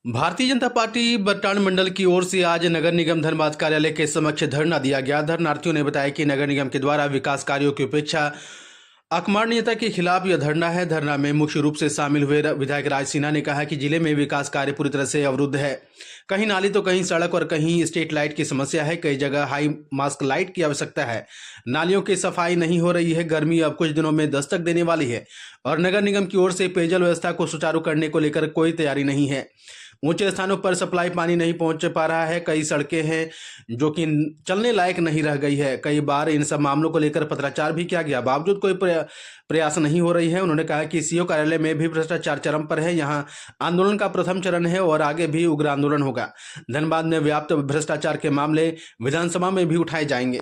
Bharatiya Janata party बटान मंडल की ओर से आज नगर निगम धनबाद कार्यालय के समक्ष धरना दिया गया। धरनार्थियों ने बताया कि नगर निगम के द्वारा विकास कार्यों की उपेक्षा अकमान्यता के खिलाफ यह धरना है। धरना में मुख्य रूप से शामिल हुए विधायक राज सिन्हा ने कहा कि जिले में विकास कार्य पूरी तरह से अवरुद्ध है। कहीं नाली तो कहीं सड़क और कहीं स्ट्रीट लाइट की समस्या है। कई जगह हाई मास्क लाइट की आवश्यकता है। नालियों की सफाई नहीं हो रही है। गर्मी अब कुछ दिनों में दस्तक देने वाली है और नगर निगम की ओर से पेयजल व्यवस्था को सुचारू करने को लेकर कोई तैयारी नहीं है। ऊंचे स्थानों पर सप्लाई पानी नहीं पहुंच पा रहा है। कई सड़कें हैं जो कि चलने लायक नहीं रह गई है। कई बार इन सब मामलों को लेकर पत्राचार भी किया गया, बावजूद कोई प्रयास नहीं हो रही है। उन्होंने कहा कि सीओ कार्यालय में भी भ्रष्टाचार चरम पर है। यहाँ आंदोलन का प्रथम चरण है और आगे भी उग्र आंदोलन होगा। धनबाद में व्याप्त भ्रष्टाचार के मामले विधानसभा में भी उठाए जाएंगे।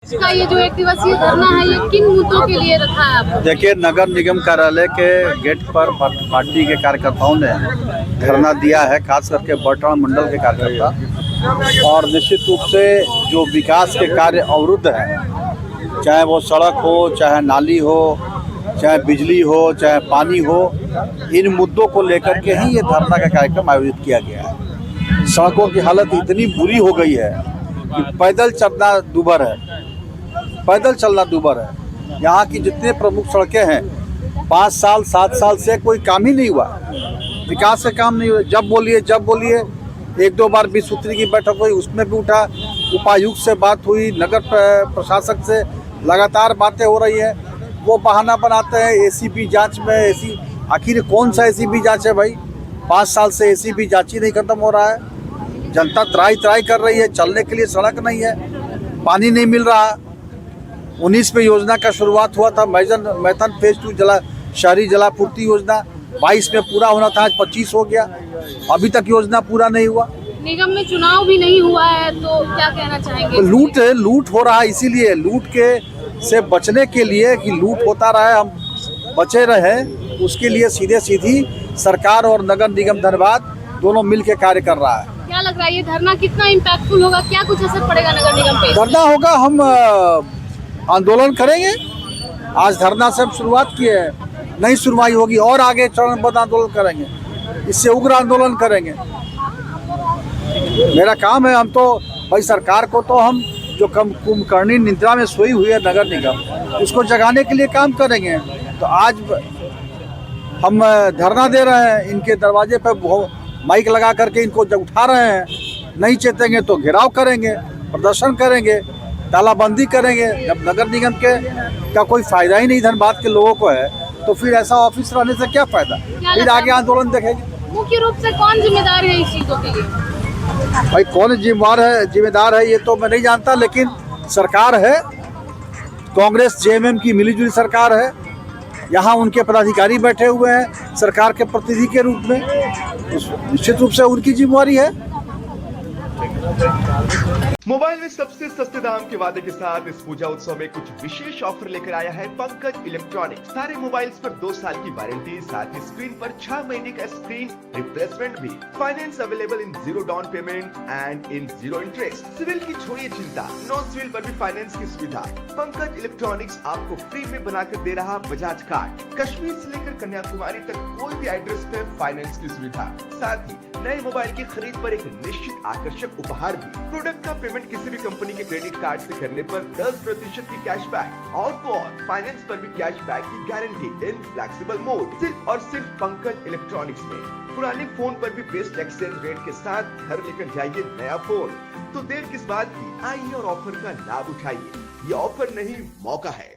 इसका ये जो 1 दिवसीय धरना है, ये किन मुद्दों के लिए रखा है आपने? देखिए, नगर निगम कार्यालय के गेट पर पार्टी के कार्यकर्ताओं ने धरना दिया है, खास करके बटान मंडल के कार्यकर्ता। और निश्चित रूप से जो विकास के कार्य अवरुद्ध हैं, चाहे वो सड़क हो, चाहे नाली हो, चाहे बिजली हो, चाहे पानी हो, इन मुद्दों को लेकर के ही ये धरना का कार्यक्रम आयोजित किया गया है। सड़कों की हालत इतनी बुरी हो गई है कि पैदल चलना दूभर है, पैदल चलना दूभर है। यहाँ की जितने प्रमुख सड़कें हैं, 5 साल 7 साल से कोई काम ही नहीं हुआ, विकास से काम नहीं हुआ। जब बोलिए 1-2 बार 20 सूत्री की बैठक हुई, उसमें भी उठा, उपायुक्त से बात हुई, नगर प्रशासक से लगातार बातें हो रही है। वो बहाना बनाते हैं एसीपी जांच में। आखिर कौन सा एसीपी जांच है भाई? 5 साल से एसीपी जांच ही नहीं खत्म हो रहा है। जनता त्राई कर रही है, चलने के लिए सड़क नहीं है, पानी नहीं मिल रहा। 19 में योजना का शुरुआत हुआ था, मैथन फेज 2 शहरी जलापूर्ति योजना। 22 में पूरा होना था, आज 25 हो गया, अभी तक योजना पूरा नहीं हुआ। निगम में चुनाव भी नहीं हुआ है, तो क्या कहना चाहेंगे? लूट हो रहा है, इसीलिए लूट के से बचने के लिए कि लूट होता रहे, हम बचे रहे, उसके लिए सीधी सरकार और नगर निगम धनबाद दोनों मिल के कार्य कर रहा है। क्या लग रहा है ये धरना कितना इम्पैक्टफुल होगा? क्या कुछ असर पड़ेगा नगर निगम पे? धरना होगा, हम आंदोलन करेंगे। आज धरना से हम शुरुआत किए हैं, नहीं सुनवाई होगी और आगे चरणबद्ध आंदोलन करेंगे, इससे उग्र आंदोलन करेंगे। मेरा काम है, हम तो भाई सरकार को तो हम जो कुंभकर्णी निद्रा में सोई हुई है नगर निगम, उसको जगाने के लिए काम करेंगे। तो आज हम धरना दे रहे हैं, इनके दरवाजे पर माइक लगा करके इनको उठा रहे हैं। नहीं चेतेंगे तो घेराव करेंगे, प्रदर्शन करेंगे, तालाबंदी करेंगे। जब नगर निगम का कोई फायदा ही नहीं धनबाद के लोगों को है, तो फिर ऐसा ऑफिस रहने से क्या फायदा? फिर आगे आंदोलन देखेंगे। मुख्य रूप से कौन जिम्मेदार है इस चीजों के लिए? भाई कौन जिम्मेदार है ये तो मैं नहीं जानता, लेकिन सरकार है, कांग्रेस जेएमएम की मिलीजुली सरकार है। यहाँ उनके पदाधिकारी बैठे हुए हैं सरकार के प्रतिनिधि के रूप में, निश्चित रूप से उनकी जिम्मेवारी है। मोबाइल में सबसे सस्ते दाम के वादे के साथ इस पूजा उत्सव में कुछ विशेष ऑफर लेकर आया है पंकज इलेक्ट्रॉनिक्स। सारे मोबाइल्स पर 2 साल की वारंटी, साथ ही स्क्रीन पर 6 महीने का स्क्रीन रिप्लेसमेंट भी। Finance available in 0 down payment and in 0 interest. CIBIL की छोड़िए चिंता, नो सिविल पर भी फाइनेंस की सुविधा। पंकज इलेक्ट्रॉनिक्स आपको फ्री में बनाकर दे रहा बजाज कार्ड। कश्मीर से लेकर कन्याकुमारी तक कोई भी एड्रेस पे फाइनेंस की सुविधा। साथ ही नए मोबाइल की खरीद पर एक निश्चित आकर्षक उपहार भी। प्रोडक्ट का पेमेंट किसी भी कंपनी के क्रेडिट कार्ड से करने पर 10% की कैशबैक और तो और फाइनेंस पर भी कैशबैक की गारंटी इन फ्लेक्सिबल मोड। सिर्फ और सिर्फ पंकज इलेक्ट्रॉनिक्स में। पुराने फोन पर भी बेस्ट एक्सचेंज रेट के साथ घर लेकर जाइए नया फोन। तो देर किस बात की, आइए और ऑफर का लाभ उठाइए। ये ऑफर नहीं, मौका है।